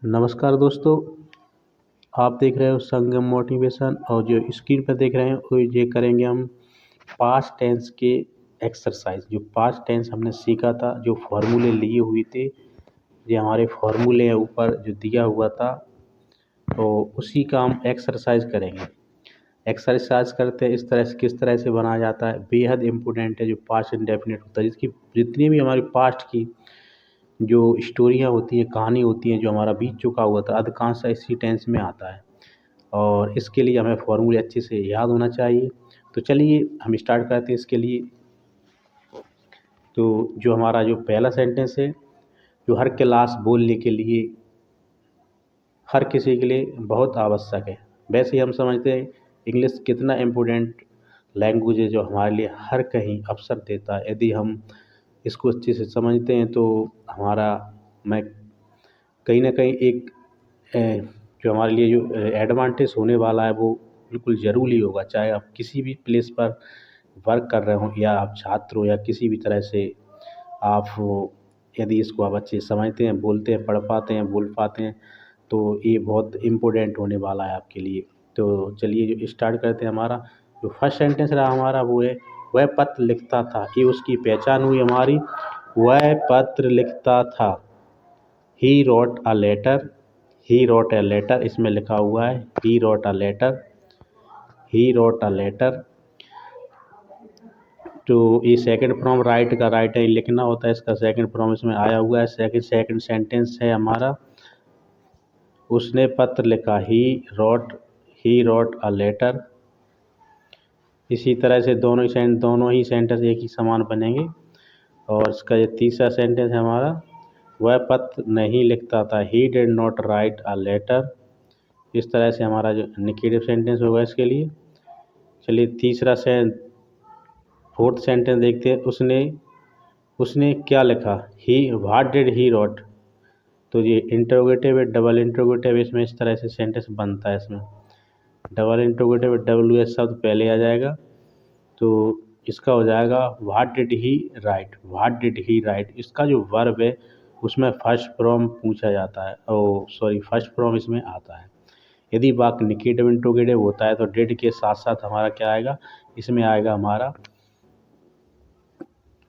नमस्कार दोस्तों, आप देख रहे हो संगम मोटिवेशन और जो स्क्रीन पर देख रहे हैं वो ये करेंगे हम पास्ट टेंस के एक्सरसाइज। जो पास्ट टेंस हमने सीखा था, जो फॉर्मूले लिए हुए थे, ये हमारे फॉर्मूले हैं ऊपर जो दिया हुआ था, तो उसी का हम एक्सरसाइज करेंगे। एक्सरसाइज करते हैं इस तरह से, किस तरह से बनाया जाता है, बेहद इम्पोर्टेंट है। जो पास्ट इंडेफिनिट होता है, जिसकी जितनी भी हमारी पास्ट की जो स्टोरियाँ होती हैं, कहानी होती हैं, जो हमारा बीत चुका हुआ था, अधिकांश इसी टेंस में आता है और इसके लिए हमें फॉर्मूले अच्छे से याद होना चाहिए। तो चलिए हम स्टार्ट करते हैं इसके लिए। तो जो हमारा जो पहला सेंटेंस है, जो हर क्लास बोलने के लिए, हर किसी के लिए बहुत आवश्यक है। वैसे ही हम समझते हैं इंग्लिश कितना इम्पोर्टेंट लैंग्वेज है, जो हमारे लिए हर कहीं अवसर देता है। यदि हम इसको अच्छे से समझते हैं तो हमारा मैं कहीं ना कहीं एक जो हमारे लिए जो एडवांटेज होने वाला है वो बिल्कुल ज़रूरी होगा। चाहे आप किसी भी प्लेस पर वर्क कर रहे हो या आप छात्र हो या किसी भी तरह से आप हो, यदि इसको आप अच्छे से समझते हैं, बोलते हैं, पढ़ पाते हैं, बोल पाते हैं, तो ये बहुत इम्पोर्टेंट होने वाला है आपके लिए। तो चलिए जो स्टार्ट करते हैं। हमारा जो फर्स्ट सेंटेंस रहा हमारा वो है, वह पत्र लिखता था। ये उसकी पहचान हुई हमारी, वह पत्र लिखता था। He wrote a letter, he wrote a letter, इसमें लिखा हुआ है he wrote a letter, he wrote a letter. तो ये सेकंड फॉर्म राइट का राइट है, लिखना होता है, इसका सेकंड फॉर्म इसमें आया हुआ है। सेकंड सेंटेंस है हमारा, उसने पत्र लिखा, ही रोट अ लेटर। इसी तरह से दोनों ही सेंटेंस एक ही समान बनेंगे। और इसका ये तीसरा सेंटेंस है हमारा, वह पत्र नहीं लिखता था, he did not write a letter. इस तरह से हमारा जो नेगेटिव सेंटेंस होगा इसके लिए। चलिए फोर्थ सेंटेंस देखते हैं। उसने उसने क्या लिखा, ही व्हाट डिड ही रोट। तो ये इंट्रोगेटिव है, डबल इंट्रोगेटिव, इसमें इस तरह से सेंटेंस बनता है। इसमें डबल इंट्रोगेटिव डब्ल्यू एस शब्द पहले आ जाएगा, तो इसका हो जाएगा what did he right, what did he right. इसका जो वर्ब है उसमें फर्स्ट फॉर्म पूछा जाता है, ओ सॉरी फर्स्ट फॉर्म इसमें आता है। यदि वाक्य निगेटिव इंट्रोगेटिव होता है तो डिड के साथ साथ हमारा क्या आएगा, इसमें आएगा हमारा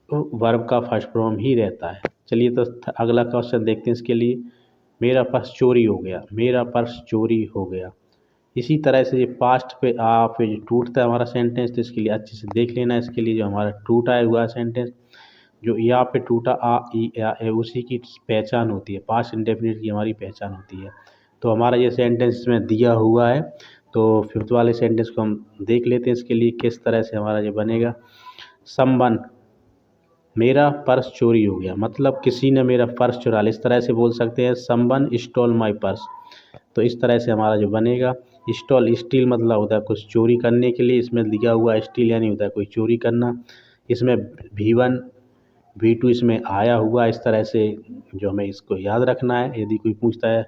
तो वर्ब का फर्स्ट फॉर्म ही रहता है। चलिए तो अगला क्वेश्चन देखते हैं इसके लिए। मेरा पर्स चोरी हो गया, मेरा पर्स चोरी हो गया। इसी तरह से ये पास्ट पे आप ये टूटता है हमारा सेंटेंस, तो इसके लिए अच्छे से देख लेना। इसके लिए जो हमारा टूटा हुआ सेंटेंस, जो यहाँ पे टूटा आ ई या ए, उसी की पहचान होती है, पास्ट इंडेफिनिट की हमारी पहचान होती है। तो हमारा ये सेंटेंस इसमें दिया हुआ है। तो फिफ्थ वाले सेंटेंस को हम देख लेते हैं इसके लिए किस तरह से हमारा ये बनेगा। समवन, मेरा पर्स चोरी हो गया, मतलब किसी ने मेरा पर्स चुरा लिया। इस तरह से बोल सकते हैं, समवन स्टोल माई पर्स। तो इस तरह से हमारा जो बनेगा, स्टॉल स्टील मतलब होता है कुछ चोरी करने के लिए, इसमें दिया हुआ स्टील यानी होता है कोई चोरी करना। इसमें V1 V2 इसमें आया हुआ। इस तरह से जो हमें इसको याद रखना है। यदि कोई पूछता है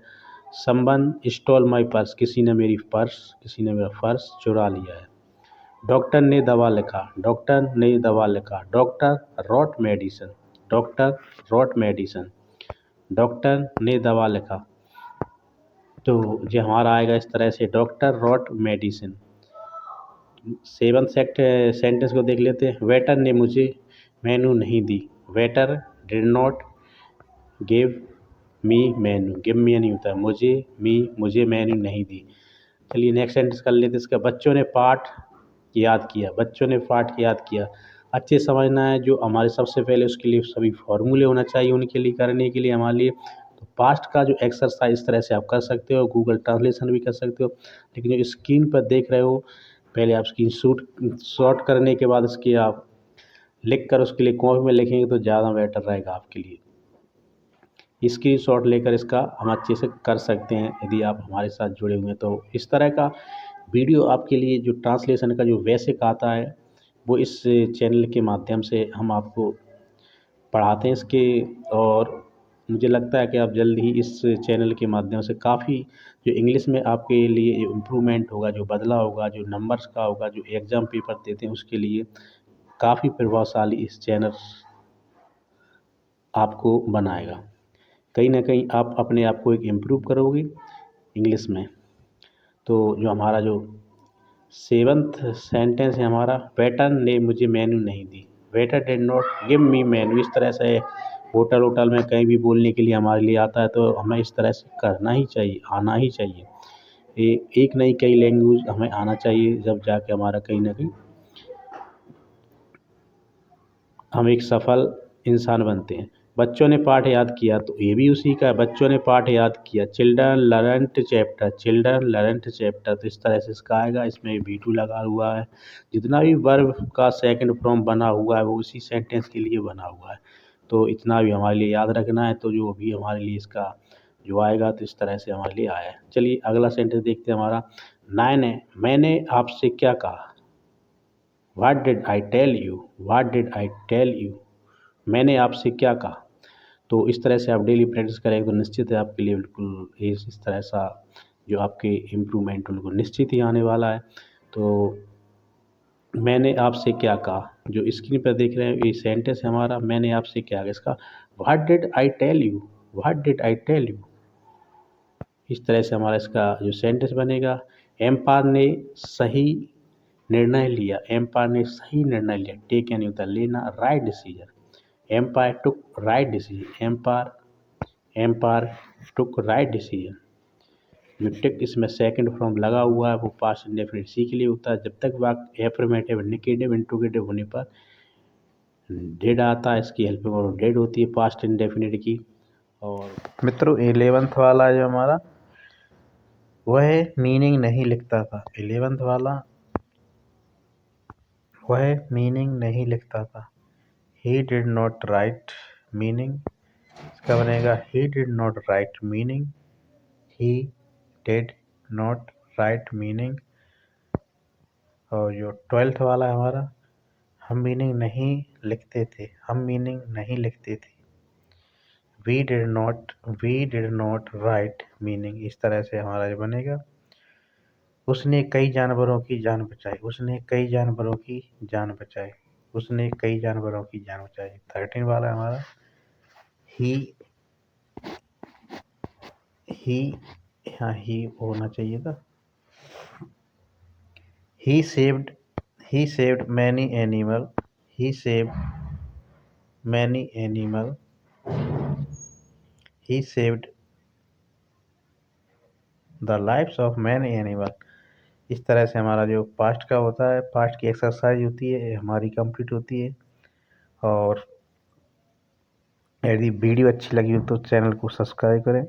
समवन स्टॉल माई पर्स, किसी ने मेरा पर्स चुरा लिया है। डॉक्टर ने दवा लिखा, डॉक्टर ने दवा लिखा, doctor wrote medicine, doctor wrote medicine, doctor ने दवा लिखा। तो ये हमारा आएगा इस तरह से, doctor wrote medicine. Seven sentence को देख लेते हैं। वेटर ने मुझे मेनू नहीं दी, waiter did not give me menu. Give me नहीं होता है मुझे, मुझे मेनू नहीं दी। चलिए नेक्स्ट सेंटेंस कर लेते हैं इसका। बच्चों ने पाठ याद किया, बच्चों ने पाठ याद किया। अच्छे समझना है, जो हमारे सबसे पहले उसके लिए सभी फॉर्मूले होना चाहिए उनके लिए, करने के लिए हमारे लिए। तो पास्ट का जो एक्सरसाइज इस तरह से आप कर सकते हो, गूगल ट्रांसलेशन भी कर सकते हो। लेकिन जो स्क्रीन पर देख रहे हो, पहले आप स्क्रीन शॉट करने के बाद इसकी आप लिख कर उसके लिए कॉपी में लिखेंगे तो ज़्यादा बेटर रहेगा आपके लिए। स्क्रीन शॉट लेकर इसका हम अच्छे से कर सकते हैं यदि आप हमारे साथ जुड़े हुए हैं। तो इस तरह का वीडियो आपके लिए जो ट्रांसलेशन का जो बेसिक आता है, वो इस चैनल के माध्यम से हम आपको पढ़ाते हैं इसके। और मुझे लगता है कि आप जल्द ही इस चैनल के माध्यम से काफ़ी जो इंग्लिश में आपके लिए इम्प्रूवमेंट होगा, जो बदलाव होगा, जो नंबर्स का होगा, जो एग्ज़ाम पेपर देते हैं उसके लिए काफ़ी प्रभावशाली इस चैनल आपको बनाएगा। कहीं ना कहीं आप अपने आप को एक इम्प्रूव करोगे इंग्लिश में। तो जो हमारा जो 7th सेंटेंस है हमारा, वेटर ने मुझे मेनू नहीं दी। Waiter did not give me menu. इस तरह से होटल वोटल में कहीं भी बोलने के लिए हमारे लिए आता है, तो हमें इस तरह से करना ही चाहिए, आना ही चाहिए। एक नहीं कई लैंग्वेज हमें आना चाहिए, जब जाके हमारा कहीं ना कहीं हम एक सफल इंसान बनते हैं। बच्चों ने पाठ याद किया, तो ये भी उसी का है, बच्चों ने पाठ याद किया। Children learned chapter, children learned chapter, तो इस तरह से इसका आएगा। इसमें भी टू लगा हुआ है। जितना भी वर्ब का सेकंड फॉर्म बना हुआ है वो उसी सेंटेंस के लिए बना हुआ है, तो इतना भी हमारे लिए याद रखना है। तो जो भी हमारे लिए इसका जो आएगा, तो इस तरह से हमारे लिए आया है। चलिए अगला सेंटेंस देखते हैं हमारा। 9 है, मैंने आपसे क्या कहा। What did I tell you? What did I tell you? मैंने आपसे क्या कहा। तो इस तरह से आप डेली प्रैक्टिस करेंगे तो निश्चित है आपके लिए बिल्कुल इस तरह सा जो आपके इम्प्रूवमेंट बिल्कुल निश्चित ही आने वाला है। तो मैंने आपसे क्या कहा, जो स्क्रीन पर देख रहे हैं ये सेंटेंस है हमारा, मैंने आपसे क्या कहा। इसका what did I tell you, what did I tell you. इस तरह से हमारा इसका जो सेंटेंस बनेगा। एम्पायर ने सही निर्णय लिया, एम्पायर ने सही निर्णय लिया। टेक एन होता है लेना, राइट डिसीजन। एम्पायर टुक राइट डिसीजन, एम्पायर टुक राइट डिसीजन। जो टिक इसमें सेकंड फॉर्म लगा हुआ है वो पास्ट इंडेफिनिट सी के लिए होता है। जब तक वाक्य एफर्मेटिव इंडिकेटिव इंट्रोगेटिव होने पर डेड आता है, इसकी हेल्प में डेड होती है पास्ट इंडेफिनिट की। और मित्रों 11th वाला जो हमारा वह मीनिंग नहीं लिखता था। 11th वाला वह मीनिंग नहीं लिखता था। He did not write meaning। इसका बनेगा he did not write meaning, he did not write meaning। और जो 12th वाला है हमारा, हम मीनिंग नहीं लिखते थे, हम मीनिंग नहीं लिखते थे। we did not write meaning। इस तरह से हमारा जो बनेगा। उसने कई जानवरों की जान बचाई, उसने कई जानवरों की जान बचाई, उसने कई जानवरों की जान बचाई। 13 वाला हमारा हाँ ही होना चाहिए था। he saved many animal, he saved many animal, he saved the lives of many animal। इस तरह से हमारा जो पास्ट का होता है, पास्ट की एक्सरसाइज होती है, हमारी कंप्लीट होती है। और यदि वीडियो अच्छी लगी हो तो चैनल को सब्सक्राइब करें।